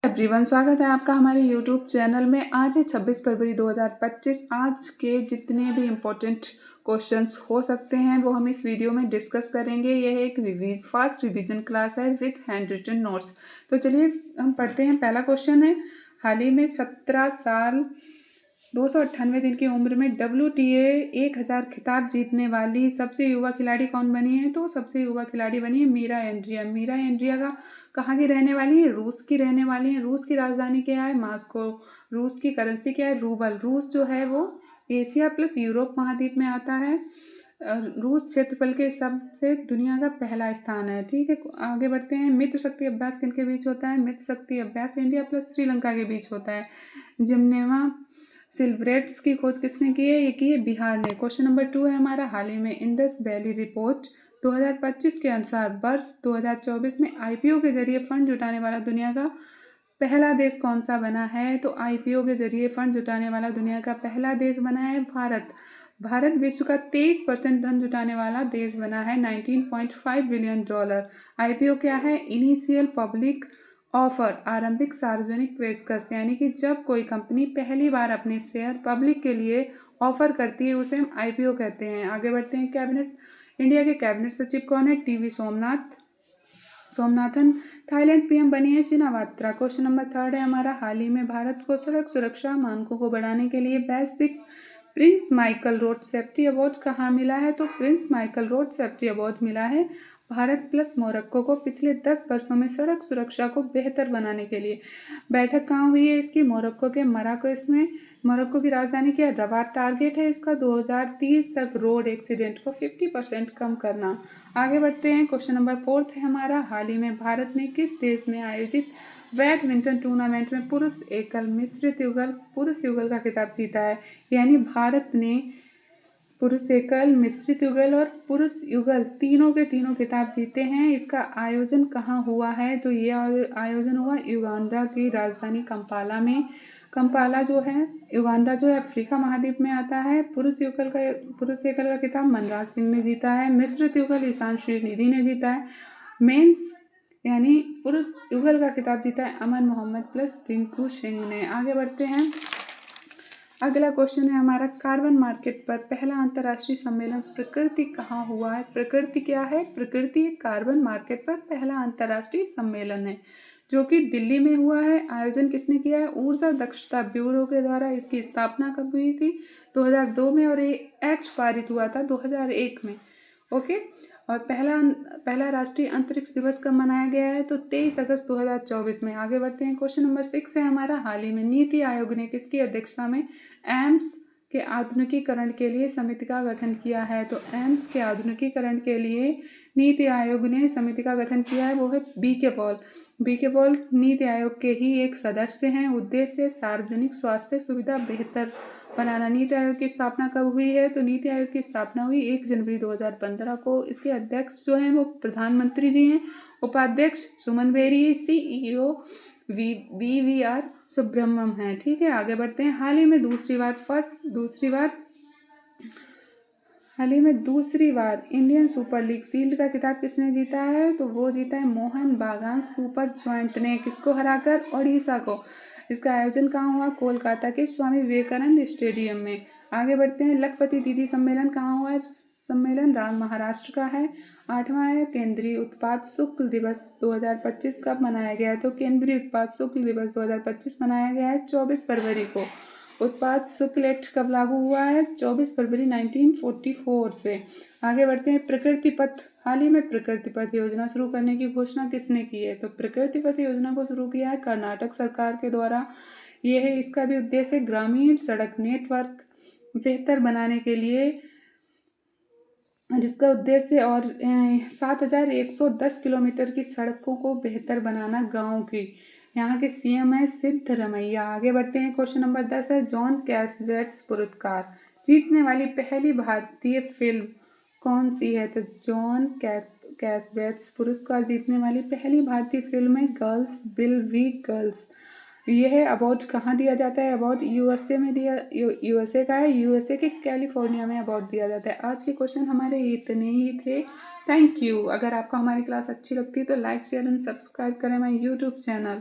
Everyone, स्वागत है आपका हमारे यूट्यूब चैनल में। आज है 26 फरवरी 2025। आज के जितने भी इम्पोर्टेंट क्वेश्चंस हो सकते हैं वो हम इस वीडियो में डिस्कस करेंगे। यह एक फास्ट रिवीजन क्लास है विद हैंड रिटन नोट्स। तो चलिए हम पढ़ते हैं। पहला क्वेश्चन है, हाल ही में 17 साल 298 दिन की उम्र में WTA 1000 खिताब जीतने वाली सबसे युवा खिलाड़ी कौन बनी है? तो सबसे युवा खिलाड़ी बनी है मीरा एंड्रिया। मीरा एंड्रिया का कहाँ की रहने वाली है? रूस की रहने वाली है। रूस की राजधानी क्या है? मॉस्को। रूस की करेंसी क्या है? रूबल। रूस जो है वो एशिया प्लस यूरोप महाद्वीप में आता है। रूस क्षेत्रफल के हिसाब से दुनिया का पहला स्थान है। ठीक है, आगे बढ़ते हैं। मित्र शक्ति अभ्यास किनके बीच होता है? मित्र शक्ति अभ्यास इंडिया प्लस श्रीलंका के बीच होता है। जिम्नेवा सिल्वरेट्स की खोज किसने की है? ये की है बिहार ने। क्वेश्चन नंबर 2 है हमारा, हाल ही में इंडस वैली रिपोर्ट 2025 के अनुसार वर्ष 2024 में IPO के जरिए फंड जुटाने वाला दुनिया का पहला देश कौन सा बना है? तो IPO के जरिए फंड जुटाने वाला दुनिया का पहला देश बना है भारत। भारत विश्व का 23% धन जुटाने वाला देश बना है, $19.5 बिलियन। IPO क्या है? इनिशियल पब्लिक ऑफर, आरंभिक सार्वजनिक पेशकश, यानी कि जब कोई कंपनी पहली बार अपने शेयर पब्लिक के लिए ऑफर करती है उसे हम IPO कहते हैं। आगे बढ़ते हैं। कैबिनेट, इंडिया के कैबिनेट सचिव कौन है? TV सोमनाथन। थाईलैंड PM बनी है शिनावात्रा। क्वेश्चन नंबर 3 है हमारा, हाल ही में भारत को सड़क सुरक्षा मानकों को बढ़ाने के लिए वैश्विक Prince Michael road safety award कहाँ मिला है? तो Prince Michael road safety award मिला है भारत प्लस मोरक्को को पिछले 10 वर्षों में सड़क सुरक्षा को बेहतर बनाने के लिए। बैठक कहाँ हुई है इसकी? मोरक्को के मराकश में। मोरक्को की राजधानी क्या है? रबात। टारगेट है इसका 2030 तक रोड एक्सीडेंट को 50% कम करना। आगे बढ़ते हैं। क्वेश्चन नंबर 4 है हमारा, हाल ही में भारत ने किस देश में आयोजित बैडमिंटन टूर्नामेंट में पुरुष एकल मिश्रित युगल का खिताब जीता है? यानी भारत ने पुरुष एकल, मिश्रित युगल और पुरुष युगल तीनों के तीनों खिताब जीते हैं। इसका आयोजन कहाँ हुआ है? तो ये आयोजन हुआ युगांडा की राजधानी कंपाला में। कंपाला जो है, युगांडा जो है अफ्रीका महाद्वीप में आता है। पुरुष एकल का खिताब मनराज सिंह ने जीता है। मिश्रित युगल ईशान श्रीनिधि ने जीता है। मेंस यानी पुरुष युगल का खिताब जीता है अमन मोहम्मद प्लस टिंकू सिंह ने। आगे बढ़ते हैं। अगला क्वेश्चन है हमारा, कार्बन मार्केट पर पहला अंतर्राष्ट्रीय सम्मेलन प्रकृति कहाँ हुआ है? प्रकृति क्या है? प्रकृति कार्बन मार्केट पर पहला अंतर्राष्ट्रीय सम्मेलन है जो कि दिल्ली में हुआ है। आयोजन किसने किया है? ऊर्जा दक्षता ब्यूरो के द्वारा। इसकी स्थापना कब हुई थी? 2002 में, और ये एक्ट पारित हुआ था 2001 में। ओके। और पहला राष्ट्रीय अंतरिक्ष दिवस कब मनाया गया है? तो 23 अगस्त 2024 में। आगे बढ़ते हैं। क्वेश्चन नंबर 6 है हमारा, हाल ही में नीति आयोग ने किसकी अध्यक्षता में एम्स के आधुनिकीकरण के लिए समिति का गठन किया है? तो एम्स के आधुनिकीकरण के लिए नीति आयोग ने समिति का गठन किया है, वो है BK Paul. BK Paul NITI Aayog के ही एक सदस्य हैं। उद्देश्य सार्वजनिक स्वास्थ्य सुविधा बेहतर बनाना। नीति आयोग की स्थापना कब हुई है? तो नीति आयोग की स्थापना हुई 1 जनवरी 2015 को। इसके अध्यक्ष जो हैं वो प्रधानमंत्री जी हैं। उपाध्यक्ष सुमन बेरी, CEO VVR सुब्रह्मण्यम है। ठीक है, आगे बढ़ते हैं। हाल ही में दूसरी बार इंडियन सुपर लीग शील्ड का खिताब किसने जीता है? तो वो जीता है मोहन बागान सुपर जॉइंट ने। किसको हराकर? ओडिशा को। इसका आयोजन कहाँ हुआ? कोलकाता के स्वामी विवेकानंद स्टेडियम में। आगे बढ़ते हैं। लखपति दीदी सम्मेलन कहाँ हुआ है? सम्मेलन महाराष्ट्र का है। 8वां है केंद्रीय उत्पाद शुल्क दिवस 2025 कब मनाया गया है? तो केंद्रीय उत्पाद शुल्क दिवस 2025 मनाया गया है 24 फरवरी को। उत्पाद शुल्क एक्ट कब लागू हुआ है? 24 फरवरी 1944 से। आगे बढ़ते हैं। प्रकृति पथ, हाल ही में प्रकृति पथ योजना शुरू करने की घोषणा किसने की है? तो प्रकृति पथ योजना को शुरू किया है कर्नाटक सरकार के द्वारा। यह है, इसका भी उद्देश्य ग्रामीण सड़क नेटवर्क बेहतर बनाने के लिए, जिसका उद्देश्य और 7110 किलोमीटर की सड़कों को बेहतर बनाना गाँव की। यहाँ के CM है सिद्धरमैया। आगे बढ़ते हैं। क्वेश्चन नंबर 10 है, जॉन कैसवेट्स पुरस्कार जीतने वाली पहली भारतीय फिल्म कौन सी है? तो जॉन कैसवेट्स पुरस्कार जीतने वाली पहली भारतीय फिल्म है गर्ल्स विल बी गर्ल्स। यह अवार्ड कहाँ दिया जाता है? अवार्ड USA में USA का है। USA के कैलिफोर्निया में अवार्ड दिया जाता है। आज के क्वेश्चन हमारे इतने ही थे। Thank you. अगर आपको हमारी क्लास अच्छी लगती है तो लाइक, शेयर एंड सब्सक्राइब करें माय यूट्यूब चैनल।